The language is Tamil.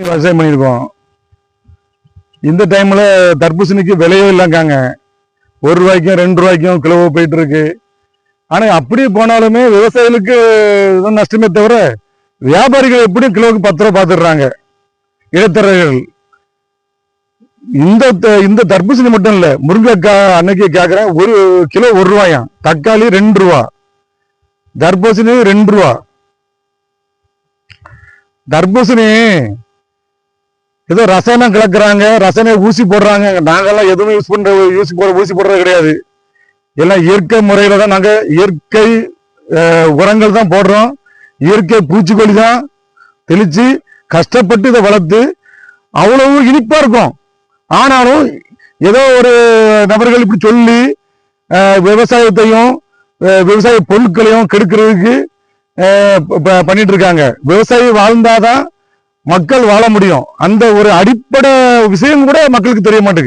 விவசாயம் பண்ணியிருக்கோம். இந்த டைம்ல தர்பூசணிக்கு விலையே இல்லைங்காங்க. ₹1 ₹2 கிலோ போயிட்டு இருக்கு. ஆனா அப்படி போனாலுமே விவசாயிகளுக்கு நஷ்டமே தவிர வியாபாரிகள் எப்படியும் கிலோவுக்கு ₹10 பார்த்துடுறாங்க இடைத்தரகர்கள். இந்த தர்பூசணி மட்டும் இல்ல, முருங்கைக்காய் அன்னைக்கு கேக்குறேன், ஒரு கிலோ ₹1, தக்காளி ₹2, தர்பூசணி ₹2. தர்பூசணி ஏதோ ரசாயனம் கலக்குறாங்க, ரசாயன ஊசி போடுறாங்க. நாங்கெல்லாம் எதுவும் ஊசி போடுறது கிடையாது. எல்லாம் இயற்கை முறையில தான் நாங்க இயற்கை உரங்கள் தான் போடுறோம். இயற்கை பூச்சிக்கொல்லி தான் தெளிச்சு கஷ்டப்பட்டு இதை வளர்த்து அவ்வளவு இனிப்பா இருக்கும். ஆனாலும் ஏதோ ஒரு நபர்கள் இப்படி சொல்லி விவசாயத்தையும் விவசாய பொருட்களையும் கெடுக்கிறதுக்கு பண்ணிட்டு இருக்காங்க. விவசாயி வாழ்ந்தாதான் மக்கள் வாழ முடியும். அந்த ஒரு அடிப்படை விஷயம் கூட மக்களுக்கு தெரிய மாட்டேங்குது.